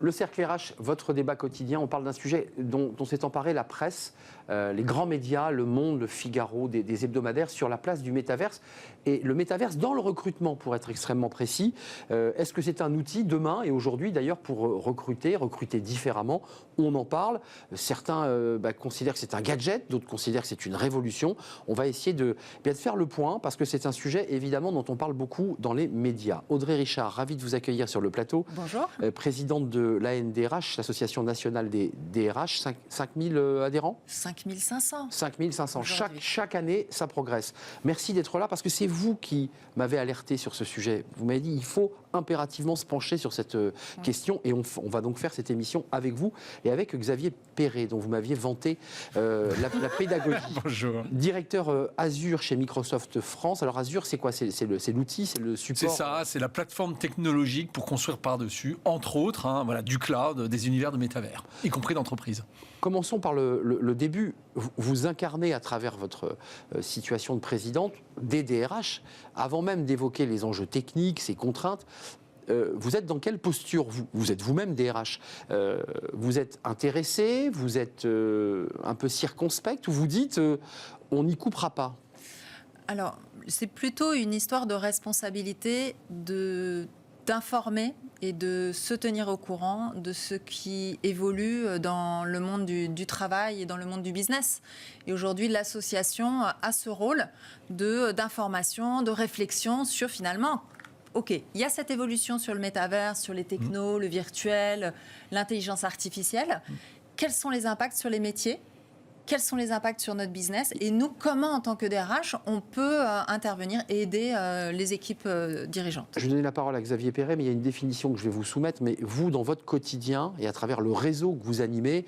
Le Cercle RH, votre débat quotidien, on parle d'un sujet dont s'est emparée la presse, les grands médias, Le Monde, Le Figaro, des hebdomadaires, sur la place du métaverse. Et le métaverse dans le recrutement, pour être extrêmement précis. Est-ce que c'est un outil demain et aujourd'hui d'ailleurs pour recruter différemment? On en parle. Certains considèrent que c'est un gadget, d'autres considèrent que c'est une révolution. On va essayer de faire le point parce que c'est un sujet évidemment dont on parle beaucoup dans les médias. Audrey Richard, ravie de vous accueillir sur le plateau. Bonjour. Présidente de l'ANDRH, l'Association nationale des DRH, 5000 adhérents 5500. 5500. Chaque année, ça progresse. Merci d'être là parce que c'est vous qui m'avez alerté sur ce sujet. Vous m'avez dit il faut impérativement se pencher sur cette question et on va donc faire cette émission avec vous et avec Xavier Perret, dont vous m'aviez vanté la pédagogie. Bonjour. Directeur Azure chez Microsoft France. Alors Azure, c'est quoi? C'est l'outil, c'est le support? C'est ça, c'est la plateforme technologique pour construire par-dessus, entre autres, du cloud, des univers de métavers, y compris d'entreprise. Commençons par le début. Vous incarnez à travers votre situation de présidente des DRH, avant même d'évoquer les enjeux techniques, ces contraintes. Vous êtes dans quelle posture? Vous êtes vous-même DRH. Vous êtes intéressé, vous êtes un peu circonspect, ou vous dites on n'y coupera pas? Alors, c'est plutôt une histoire de responsabilité d'informer et de se tenir au courant de ce qui évolue dans le monde du travail et dans le monde du business. Et aujourd'hui, l'association a ce rôle d'information, de réflexion sur finalement, OK, il y a cette évolution sur le métavers, sur les technos, le virtuel, l'intelligence artificielle. Quels sont les impacts sur les métiers ? Quels sont les impacts sur notre business? Et nous, comment, en tant que DRH, on peut intervenir et aider les équipes dirigeantes? Je vais donner la parole à Xavier Perret, mais il y a une définition que je vais vous soumettre. Mais vous, dans votre quotidien et à travers le réseau que vous animez,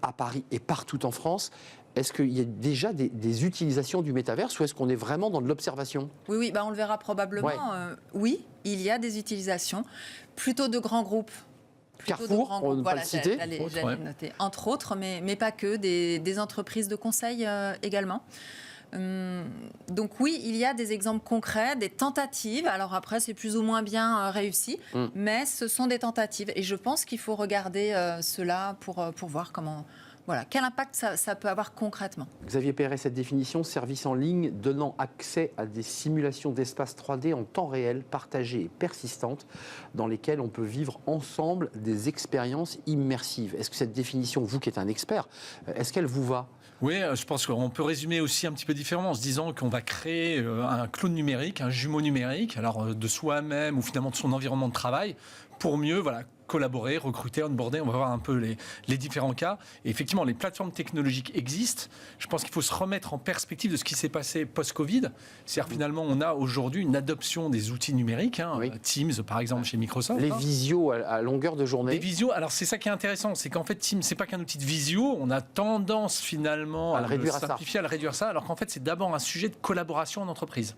à Paris et partout en France, est-ce qu'il y a déjà des utilisations du métaverse ou est-ce qu'on est vraiment dans de l'observation? Oui, on le verra probablement. Ouais. Oui, il y a des utilisations, plutôt de grands groupes. Carrefour, on ne peut pas le citer. J'allais noter. Entre autres, mais pas que, des entreprises de conseil également. Donc oui, il y a des exemples concrets, des tentatives. Alors après, c'est plus ou moins bien réussi, mais ce sont des tentatives. Et je pense qu'il faut regarder cela pour voir comment... Voilà, quel impact ça peut avoir concrètement? Xavier Perret, cette définition, service en ligne donnant accès à des simulations d'espace 3D en temps réel, partagées et persistantes, dans lesquelles on peut vivre ensemble des expériences immersives. Est-ce que cette définition, vous qui êtes un expert, est-ce qu'elle vous va? Oui, je pense qu'on peut résumer aussi un petit peu différemment en se disant qu'on va créer un clone numérique, un jumeau numérique, alors de soi-même ou finalement de son environnement de travail, pour mieux collaborer, recruter, onboarder. On va voir un peu les différents cas. Et effectivement, les plateformes technologiques existent. Je pense qu'il faut se remettre en perspective de ce qui s'est passé post-Covid. C'est-à-dire finalement, on a aujourd'hui une adoption des outils numériques, Oui. Teams par exemple chez Microsoft. Les visios à longueur de journée. Les visios, alors c'est ça qui est intéressant, c'est qu'en fait Teams, c'est pas qu'un outil de visio, on a tendance finalement à le réduire à simplifier, à le réduire ça, alors qu'en fait c'est d'abord un sujet de collaboration en entreprise.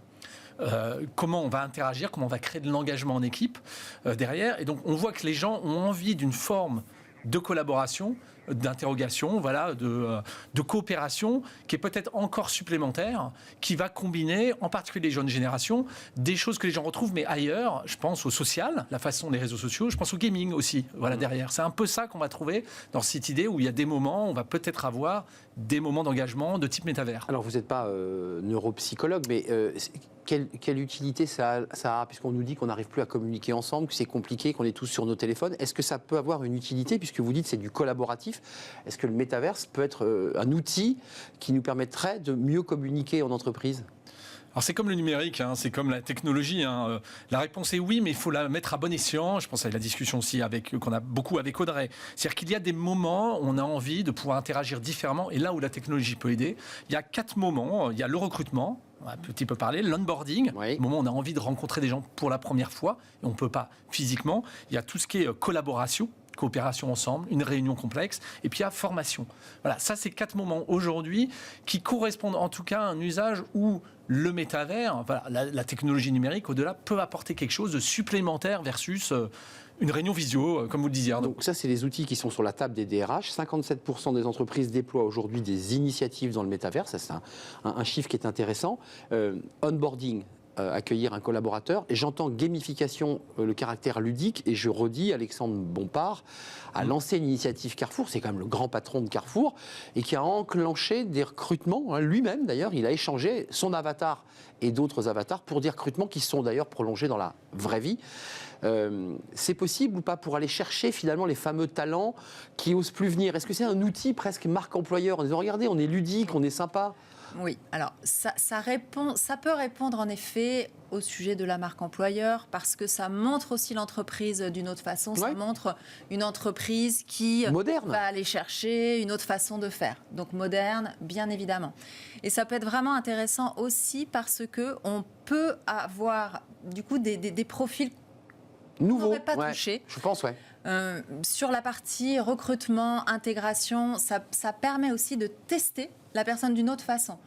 Comment on va interagir, comment on va créer de l'engagement en équipe derrière. Et donc on voit que les gens ont envie d'une forme de collaboration, d'interrogation, de coopération qui est peut-être encore supplémentaire, qui va combiner, en particulier les jeunes générations, des choses que les gens retrouvent, mais ailleurs. Je pense au social, la façon des réseaux sociaux, je pense au gaming aussi, derrière. C'est un peu ça qu'on va trouver dans cette idée où il y a des moments, on va peut-être avoir des moments d'engagement de type métavers. Alors vous n'êtes pas neuropsychologue, mais quelle utilité ça a, puisqu'on nous dit qu'on n'arrive plus à communiquer ensemble, que c'est compliqué, qu'on est tous sur nos téléphones. Est-ce que ça peut avoir une utilité, puisque vous dites que c'est du collaboratif? Est-ce que le métaverse peut être un outil qui nous permettrait de mieux communiquer en entreprise? Alors c'est comme le numérique, c'est comme la technologie. La réponse est oui, mais il faut la mettre à bon escient. Je pense à la discussion aussi qu'on a beaucoup avec Audrey. C'est-à-dire qu'il y a des moments où on a envie de pouvoir interagir différemment, et là où la technologie peut aider. Il y a 4 moments. Il y a le recrutement, on a un petit peu parlé, l'onboarding, oui. Le moment où on a envie de rencontrer des gens pour la première fois, et on ne peut pas physiquement. Il y a tout ce qui est collaboration, coopération ensemble, une réunion complexe, et puis il y a formation. Voilà, ça c'est 4 moments aujourd'hui qui correspondent en tout cas à un usage où le métavers, la technologie numérique au-delà peut apporter quelque chose de supplémentaire versus une réunion visio, comme vous le disiez. Donc ça, c'est les outils qui sont sur la table des DRH. 57% des entreprises déploient aujourd'hui des initiatives dans le métavers. Ça, c'est un chiffre qui est intéressant. Onboarding, accueillir un collaborateur, et j'entends gamification, le caractère ludique, et je redis, Alexandre Bompard a lancé une initiative Carrefour, c'est quand même le grand patron de Carrefour, et qui a enclenché des recrutements, lui-même d'ailleurs, il a échangé son avatar et d'autres avatars pour des recrutements qui sont d'ailleurs prolongés dans la vraie vie. C'est possible ou pas pour aller chercher finalement les fameux talents qui osent plus venir? Est-ce que c'est un outil presque marque employeur en disant regardez, on est ludique, on est sympa? Oui, alors ça peut répondre en effet au sujet de la marque employeur parce que ça montre aussi l'entreprise d'une autre façon, ça montre une entreprise qui moderne, va aller chercher une autre façon de faire, donc moderne bien évidemment. Et ça peut être vraiment intéressant aussi parce qu'on peut avoir du coup des profils nouveau, qu'on n'aurait pas touché. Je pense, sur la partie recrutement, intégration, ça permet aussi de tester la personne d'une autre façon.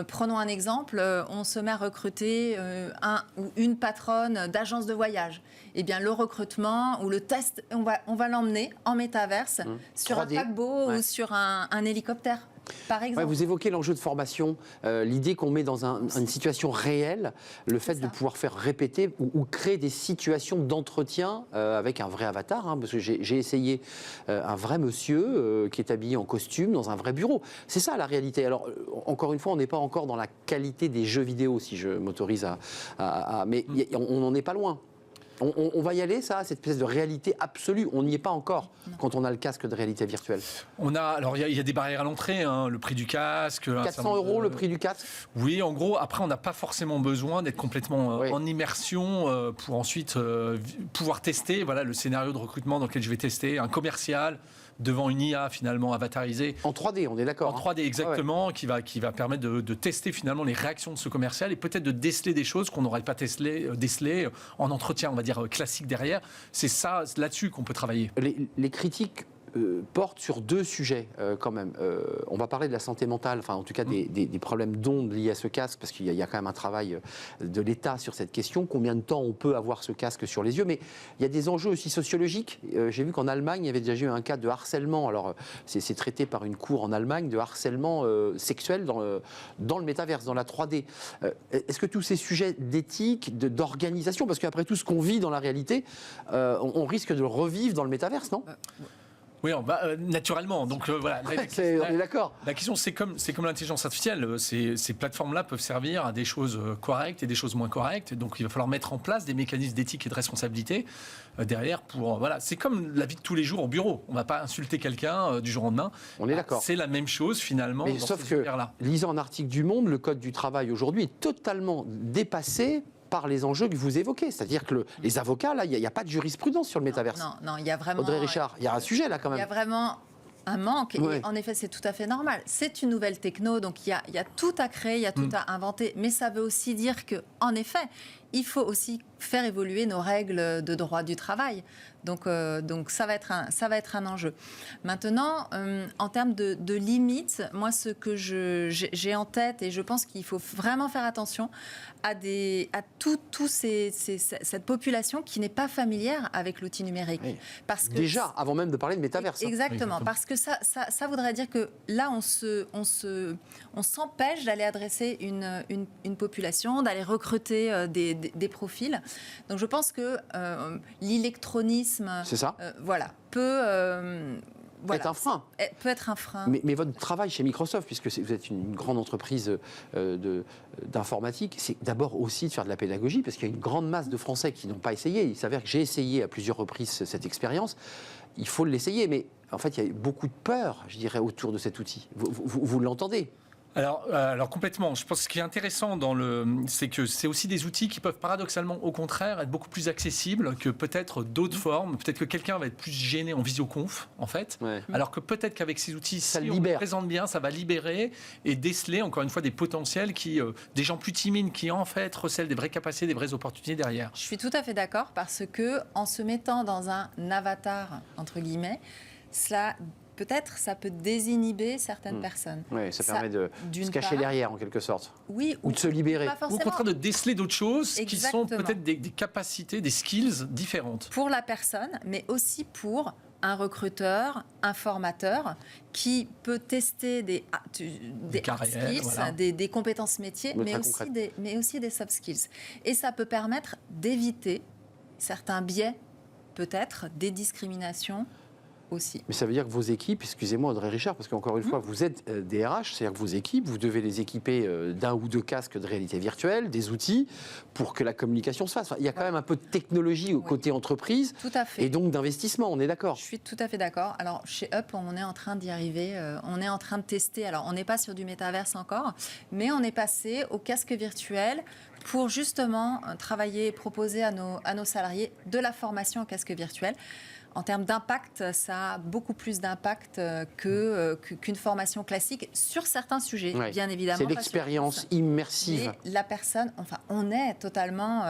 Prenons un exemple, on se met à recruter un ou une patronne d'agence de voyage. Eh bien, le recrutement ou le test, on va l'emmener en métaverse sur 3D. Un paquebot ou sur un hélicoptère. Par exemple. Vous évoquez l'enjeu de formation, l'idée qu'on met dans une situation réelle, le fait de pouvoir faire répéter ou créer des situations d'entretien avec un vrai avatar, parce que j'ai essayé un vrai monsieur qui est habillé en costume dans un vrai bureau. C'est ça la réalité. Alors, encore une fois, on n'est pas encore dans la qualité des jeux vidéo, si je m'autorise mais on n'en est pas loin. On va y aller, ça, cette espèce de réalité absolue. On n'y est pas encore quand on a le casque de réalité virtuelle. Alors, il y a des barrières à l'entrée, le prix du casque. 400 € le prix du casque. Oui, en gros, après, on n'a pas forcément besoin d'être complètement en immersion pour ensuite pouvoir tester le scénario de recrutement dans lequel je vais tester un commercial devant une IA finalement avatarisée. En 3D, on est d'accord. En 3D, exactement, qui va permettre de tester finalement les réactions de ce commercial et peut-être de déceler des choses qu'on n'aurait pas décelées en entretien, on va dire, classique derrière. C'est ça, là-dessus qu'on peut travailler. Les critiques portent sur deux sujets quand même. On va parler de la santé mentale, enfin en tout cas des problèmes d'ondes liés à ce casque, parce qu'il y a quand même un travail de l'État sur cette question. Combien de temps on peut avoir ce casque sur les yeux? Mais il y a des enjeux aussi sociologiques. J'ai vu qu'en Allemagne, il y avait déjà eu un cas de harcèlement. Alors c'est traité par une cour en Allemagne de harcèlement sexuel dans le métaverse, dans la 3D. Est-ce que tous ces sujets d'éthique, d'organisation, parce qu'après tout ce qu'on vit dans la réalité, on risque de le revivre dans le métaverse, non? Oui, naturellement. Donc voilà. On est d'accord. La question, c'est comme l'intelligence artificielle. Ces plateformes-là peuvent servir à des choses correctes et des choses moins correctes. Donc il va falloir mettre en place des mécanismes d'éthique et de responsabilité derrière pour c'est comme la vie de tous les jours au bureau. On ne va pas insulter quelqu'un du jour au lendemain. On est d'accord. C'est la même chose finalement. Mais sauf que, lisant un article du Monde, le code du travail aujourd'hui est totalement dépassé par les enjeux que vous évoquez. C'est-à-dire que les avocats, là, il n'y a pas de jurisprudence sur le métaverse. Non, il y a vraiment... Audrey Richard, il y a un sujet là quand même. Il y a vraiment un manque. Et en effet, c'est tout à fait normal. C'est une nouvelle techno, donc il y a tout à créer, il y a tout à inventer. Mais ça veut aussi dire qu'en effet, il faut aussi faire évoluer nos règles de droit du travail. Donc ça va être un enjeu. Maintenant, en termes de limites, moi, ce que j'ai en tête, et je pense qu'il faut vraiment faire attention à cette population qui n'est pas familière avec l'outil numérique. Oui. Parce que déjà, avant même de parler de métaverse. Exactement, parce que ça voudrait dire que là, on s'empêche d'aller adresser une population, d'aller recruter des profils. Donc je pense que l'électronisme peut être un frein. Peut être un frein. Mais votre travail chez Microsoft, puisque vous êtes une grande entreprise d'informatique, c'est d'abord aussi de faire de la pédagogie, parce qu'il y a une grande masse de Français qui n'ont pas essayé. Il s'avère que j'ai essayé à plusieurs reprises cette expérience. Il faut l'essayer, mais en fait, il y a beaucoup de peur, je dirais, autour de cet outil. Vous l'entendez ? Alors complètement. Je pense que ce qui est intéressant c'est que c'est aussi des outils qui peuvent paradoxalement, au contraire, être beaucoup plus accessibles que peut-être d'autres formes. Peut-être que quelqu'un va être plus gêné en visioconf, en fait. Ouais. Alors que peut-être qu'avec ces outils, si on les présente bien, ça va libérer et déceler, encore une fois, des potentiels des gens plus timides qui, en fait, recèlent des vraies capacités, des vraies opportunités derrière. Je suis tout à fait d'accord parce que en se mettant dans un avatar, entre guillemets, peut-être ça peut désinhiber certaines personnes. Oui, ça permet de se cacher derrière en quelque sorte. Oui, ou de se libérer. Ou au contraire de déceler d'autres choses qui sont peut-être des capacités, des skills différentes. Pour la personne, mais aussi pour un recruteur, un formateur qui peut tester des hard skills, voilà. des compétences métiers, mais aussi des soft skills. Et ça peut permettre d'éviter certains biais, peut-être, des discriminations aussi. Mais ça veut dire que vos équipes, excusez-moi Audrey Richard, parce qu'encore une fois, vous êtes des RH, c'est-à-dire que vos équipes, vous devez les équiper d'un ou deux casques de réalité virtuelle, des outils, pour que la communication se fasse. Enfin, il y a quand même un peu de technologie au côté entreprise, tout à fait. Et donc d'investissement, on est d'accord? Je suis tout à fait d'accord. Alors, chez Up, on est en train d'y arriver, on est en train de tester. Alors, on n'est pas sur du métaverse encore, mais on est passé au casque virtuel pour justement travailler et proposer à nos salariés de la formation en casque virtuel. En termes d'impact, ça a beaucoup plus d'impact qu'une formation classique sur certains sujets, bien évidemment. C'est l'expérience immersive. Mais la personne, enfin, on est totalement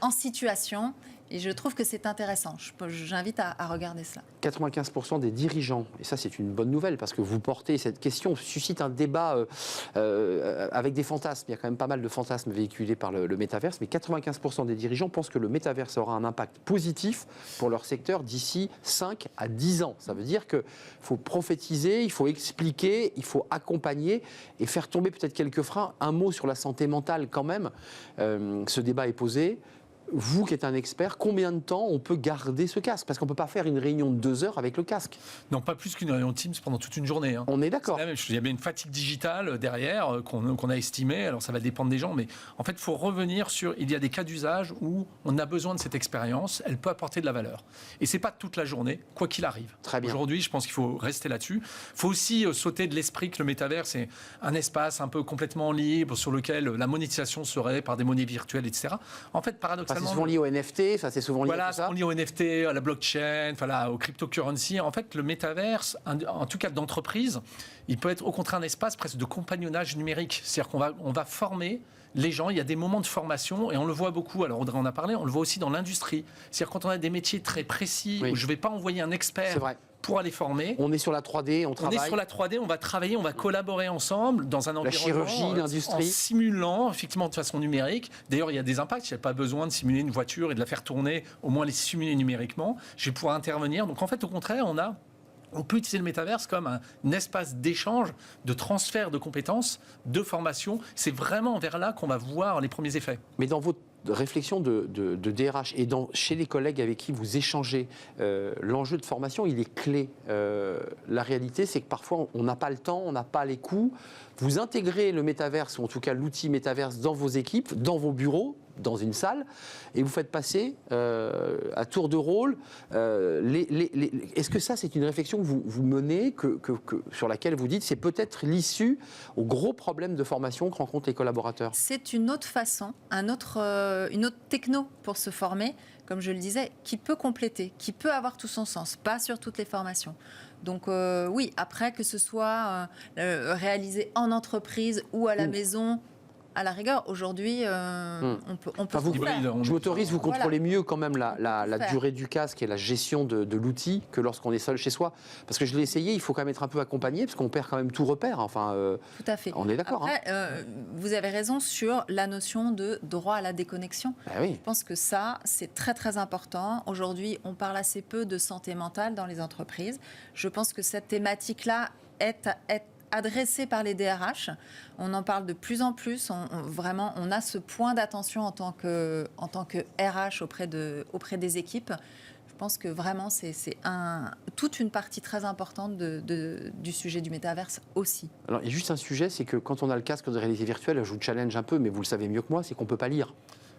en situation. Et je trouve que c'est intéressant. J'invite à regarder cela. 95% des dirigeants, et ça c'est une bonne nouvelle parce que vous portez cette question, suscite un débat avec des fantasmes. Il y a quand même pas mal de fantasmes véhiculés par le métaverse, mais 95% des dirigeants pensent que le métaverse aura un impact positif pour leur secteur d'ici 5 à 10 ans. Ça veut dire qu'il faut prophétiser, il faut expliquer, il faut accompagner et faire tomber peut-être quelques freins. Un mot sur la santé mentale quand même. Ce débat est posé. Vous qui êtes un expert, combien de temps on peut garder ce casque? Parce qu'on ne peut pas faire une réunion de 2 heures avec le casque. Non, pas plus qu'une réunion Teams pendant toute une journée. On est d'accord. C'est la même chose. Il y a bien une fatigue digitale derrière qu'on a estimée. Alors ça va dépendre des gens, mais en fait, il faut revenir sur... Il y a des cas d'usage où on a besoin de cette expérience. Elle peut apporter de la valeur. Et ce n'est pas toute la journée, quoi qu'il arrive. Très bien. Aujourd'hui, je pense qu'il faut rester là-dessus. Il faut aussi sauter de l'esprit que le métavers, c'est un espace un peu complètement libre sur lequel la monétisation serait par des monnaies virtuelles, etc. En fait, paradoxalement... C'est souvent lié au NFT, ça c'est souvent lié à tout ça. Voilà, lié au NFT, à la blockchain, voilà, au cryptocurrency. En fait, le métaverse, en tout cas d'entreprise, il peut être au contraire un espace presque de compagnonnage numérique. C'est-à-dire qu'on va former les gens, il y a des moments de formation et on le voit beaucoup, alors Audrey en a parlé, on le voit aussi dans l'industrie. C'est-à-dire quand on a des métiers très précis où je ne vais pas envoyer un expert pour aller former. On est sur la 3D, on travaille. On est sur la 3D, on va travailler, on va collaborer ensemble dans un environnement. La chirurgie, l'industrie. En simulant, effectivement, de façon numérique. D'ailleurs, il y a des impacts. Il n'y a pas besoin de simuler une voiture et de la faire tourner, au moins les simuler numériquement. Je vais pouvoir intervenir. Donc, en fait, au contraire, on peut utiliser le métaverse comme un espace d'échange, de transfert de compétences, de formation. C'est vraiment vers là qu'on va voir les premiers effets. Mais dans votre réflexion de DRH et chez les collègues avec qui vous échangez, l'enjeu de formation, il est clé. La réalité, c'est que parfois, on n'a pas le temps, on n'a pas les coûts. Vous intégrez le métaverse, ou en tout cas l'outil métaverse, dans vos équipes, dans vos bureaux, dans une salle, et vous faites passer à tour de rôle. Est-ce que ça, c'est une réflexion que vous menez, sur laquelle vous dites c'est peut-être l'issue au gros problème de formation que rencontrent les collaborateurs? C'est une autre façon, une autre techno pour se former, comme je le disais, qui peut compléter, qui peut avoir tout son sens, pas sur toutes les formations. Donc oui, après que ce soit réalisé en entreprise ou à la maison, à la rigueur, aujourd'hui, on peut vous faire. Je m'autorise, vous contrôlez mieux quand même la durée du casque et la gestion de l'outil que lorsqu'on est seul chez soi. Parce que je l'ai essayé, il faut quand même être un peu accompagné, parce qu'on perd quand même tout repère. Enfin, tout à fait. On est d'accord. Après, vous avez raison sur la notion de droit à la déconnexion. Oui. Je pense que ça, c'est très très important. Aujourd'hui, on parle assez peu de santé mentale dans les entreprises. Je pense que cette thématique-là est adressée par les DRH. On en parle de plus en plus. Vraiment, on a ce point d'attention en tant que RH auprès des équipes. Je pense que vraiment, c'est toute une partie très importante du sujet du métaverse aussi. Alors, il y a juste un sujet, c'est que quand on a le casque de réalité virtuelle, je vous challenge un peu, mais vous le savez mieux que moi, c'est qu'on ne peut pas lire.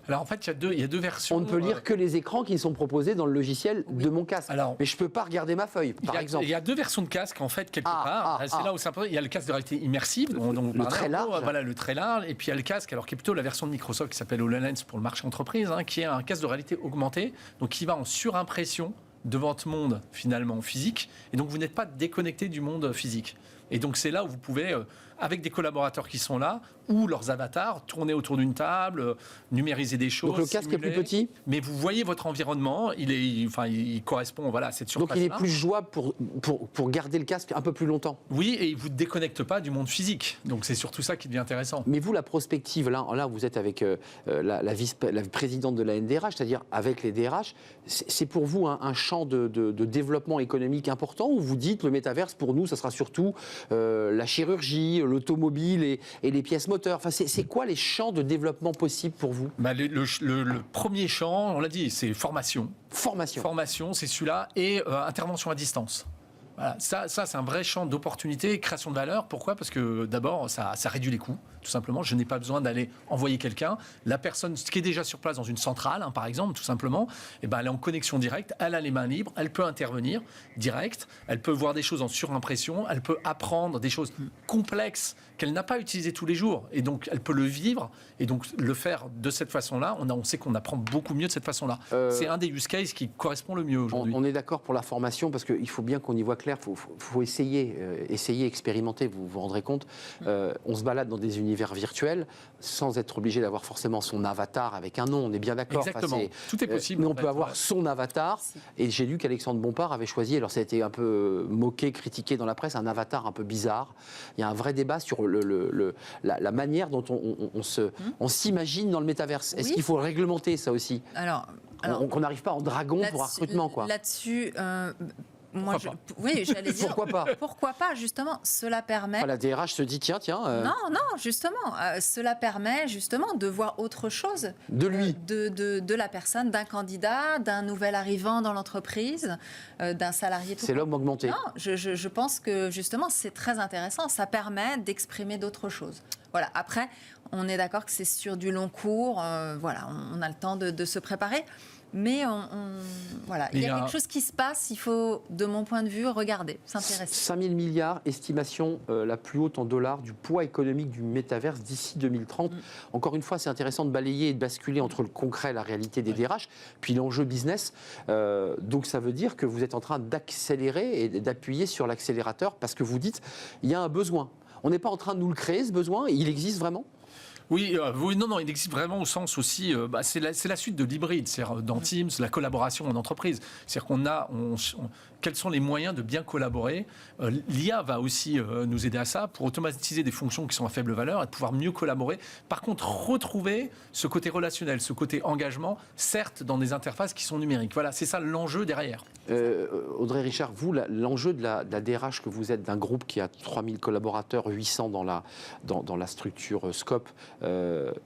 Alors en fait, il y a deux versions. On ne peut lire que les écrans qui sont proposés dans le logiciel de mon casque. Mais je ne peux pas regarder ma feuille, par exemple. Il y a deux versions de casque, en fait, quelque part. C'est là où c'est important. Il y a le casque de réalité immersive, le très large. Voilà, le très large. Et puis il y a le casque, alors qui est plutôt la version de Microsoft qui s'appelle HoloLens pour le marché entreprise, qui est un casque de réalité augmentée, donc qui va en surimpression de votre monde finalement physique. Et donc vous n'êtes pas déconnecté du monde physique. Et donc c'est là où vous pouvez, avec des collaborateurs qui sont là, ou leurs avatars, tourner autour d'une table, numériser des choses. Donc le casque est plus simuler. petit. Mais vous voyez votre environnement, il correspond voilà, à cette Donc surface-là. il est plus jouable pour garder le casque un peu plus longtemps. Oui, et il ne vous déconnecte pas du monde physique. Donc c'est surtout ça qui devient intéressant. Mais vous, la prospective, là vous êtes avec la présidente de la NDRH, c'est-à-dire avec les DRH, c'est pour vous un champ de développement économique important, ou vous dites le métaverse, pour nous, ça sera surtout la chirurgie, l'automobile et les pièces moteurs. Enfin, c'est quoi les champs de développement possibles pour vous? Le premier champ, on l'a dit, c'est formation. Formation, c'est celui-là, et intervention à distance. Voilà, ça c'est un vrai champ d'opportunité, création de valeur. Pourquoi ? Parce que d'abord, ça réduit les coûts, tout simplement. Je n'ai pas besoin d'aller envoyer quelqu'un. La personne qui est déjà sur place dans une centrale, par exemple, tout simplement, elle est en connexion directe, elle a les mains libres, elle peut intervenir direct, elle peut voir des choses en surimpression, elle peut apprendre des choses complexes qu'elle n'a pas utilisées tous les jours. Et donc, elle peut le vivre, et donc le faire de cette façon-là. On sait qu'on apprend beaucoup mieux de cette façon-là. C'est un des use cases qui correspond le mieux aujourd'hui. On est d'accord pour la formation, parce qu'il faut bien qu'on y voit clair, il faut essayer, expérimenter, vous vous rendrez compte. On se balade dans des univers virtuels sans être obligé d'avoir forcément son avatar avec un nom, on est bien d'accord. Exactement, tout est possible. Mais on peut avoir son avatar, et j'ai lu qu'Alexandre Bompard avait choisi, alors ça a été un peu moqué, critiqué dans la presse, un avatar un peu bizarre. Il y a un vrai débat sur la manière dont on s'imagine dans le métaverse. Est-ce qu'il faut réglementer ça aussi ? Alors, qu'on n'arrive pas en dragon pour un recrutement, quoi. Là-dessus, oui, j'allais dire. Pourquoi pas ? Pourquoi pas, justement, cela permet. Enfin, la DRH se dit, tiens. Non, justement, cela permet justement de voir autre chose. De lui. De la personne, d'un candidat, d'un nouvel arrivant dans l'entreprise, d'un salarié. C'est l'homme augmenté. Non, je pense que justement, c'est très intéressant. Ça permet d'exprimer d'autres choses. Voilà. Après, on est d'accord que c'est sur du long cours. Voilà, on a le temps de se préparer. Mais voilà, il y a quelque chose qui se passe, il faut, de mon point de vue, regarder, s'intéresser. 5 000 milliards, estimation la plus haute en dollars du poids économique du métaverse d'ici 2030. Encore une fois, c'est intéressant de balayer et de basculer entre le concret, la réalité des DRH, puis l'enjeu business. Donc ça veut dire que vous êtes en train d'accélérer et d'appuyer sur l'accélérateur parce que vous dites, il y a un besoin. On n'est pas en train de nous le créer, ce besoin, il existe vraiment ? Oui, non, il existe vraiment au sens aussi, c'est la suite de l'hybride, c'est-à-dire dans Teams, la collaboration en entreprise. C'est-à-dire quels sont les moyens de bien collaborer. L'IA va aussi nous aider à ça, pour automatiser des fonctions qui sont à faible valeur et de pouvoir mieux collaborer. Par contre, retrouver ce côté relationnel, ce côté engagement, certes dans des interfaces qui sont numériques. Voilà, c'est ça l'enjeu derrière. Audrey Richard, vous, l'enjeu de la DRH que vous êtes, d'un groupe qui a 3000 collaborateurs, 800 dans la structure Scope,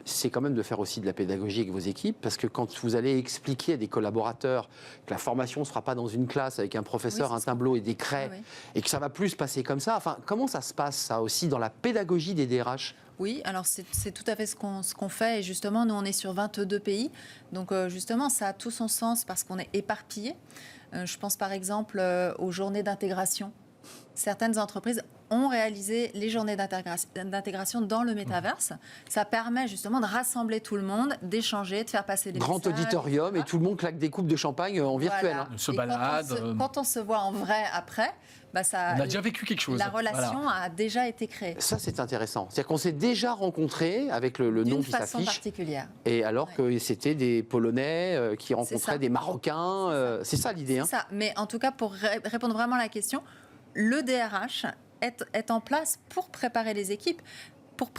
c'est quand même de faire aussi de la pédagogie avec vos équipes, parce que quand vous allez expliquer à des collaborateurs que la formation ne se fera pas dans une classe avec un professeur, un tableau et des craies, et que ça va plus se passer comme ça, enfin, comment ça se passe, ça aussi, dans la pédagogie des DRH ? Oui, alors c'est tout à fait ce qu'on fait, et justement, nous, on est sur 22 pays, donc justement, ça a tout son sens parce qu'on est éparpillés. Je pense par exemple aux journées d'intégration. Certaines entreprises ont réalisé les journées d'intégration dans le métaverse. Ça permet justement de rassembler tout le monde, d'échanger, de faire passer les messages. Grand auditorium, et tout le monde claque des coupes de champagne en virtuel. Voilà. Se balade. Quand on se voit en vrai après, ça, on a déjà vécu quelque chose. La relation a déjà été créée. Ça, c'est intéressant. C'est-à-dire qu'on s'est déjà rencontrés avec le nom qui s'affiche. D'une façon particulière. Et alors que c'était des Polonais qui rencontraient des Marocains. C'est ça l'idée. C'est ça. Mais en tout cas, pour répondre vraiment à la question, le DRH est en place pour préparer les équipes, pour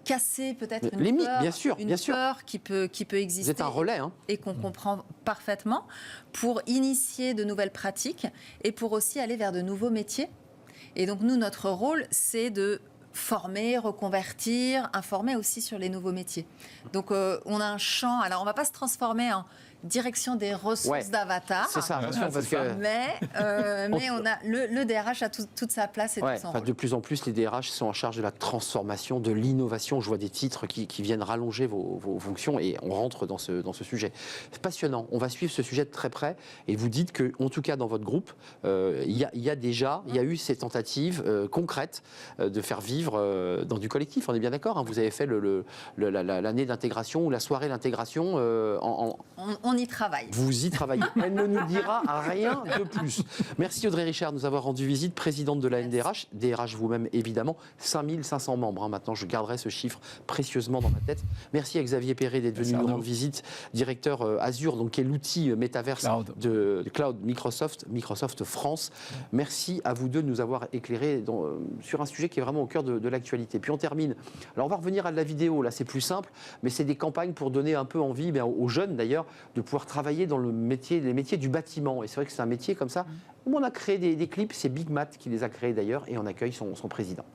casser peut-être une peur, bien sûr. peur qui peut exister. Vous êtes un relais. Et qu'on comprend parfaitement, pour initier de nouvelles pratiques et pour aussi aller vers de nouveaux métiers. Et donc nous, notre rôle, c'est de former, reconvertir, informer aussi sur les nouveaux métiers. Donc on a un champ, alors on ne va pas se transformer en direction des ressources d'avatar. C'est ça, parce que... Mais on a le DRH a toute sa place et tout son rôle. De plus en plus, les DRH sont en charge de la transformation, de l'innovation. Je vois des titres qui viennent rallonger vos fonctions, et on rentre dans ce sujet. C'est passionnant. On va suivre ce sujet de très près, et vous dites que, en tout cas dans votre groupe, il y a eu ces tentatives concrètes de faire vivre dans du collectif. On est bien d'accord, hein. Vous avez fait l'année d'intégration ou la soirée d'intégration On y travaille. Vous y travaillez. Elle ne nous dira rien de plus. Merci Audrey Richard de nous avoir rendu visite, présidente de la NDRH, DRH vous-même évidemment, 5500 membres. Maintenant, je garderai ce chiffre précieusement dans ma tête. Merci à Xavier Perret d'être venu nous rendre visite, directeur Azure, donc qui est l'outil métaverse de Cloud Microsoft France. Merci à vous deux de nous avoir éclairé sur un sujet qui est vraiment au cœur de l'actualité. Puis on termine. Alors on va revenir à de la vidéo, là c'est plus simple, mais c'est des campagnes pour donner un peu envie aux jeunes d'ailleurs de pouvoir travailler dans les métiers du bâtiment. Et c'est vrai que c'est un métier comme ça où on a créé des clips, c'est Big Mat qui les a créés d'ailleurs, et on accueille son président.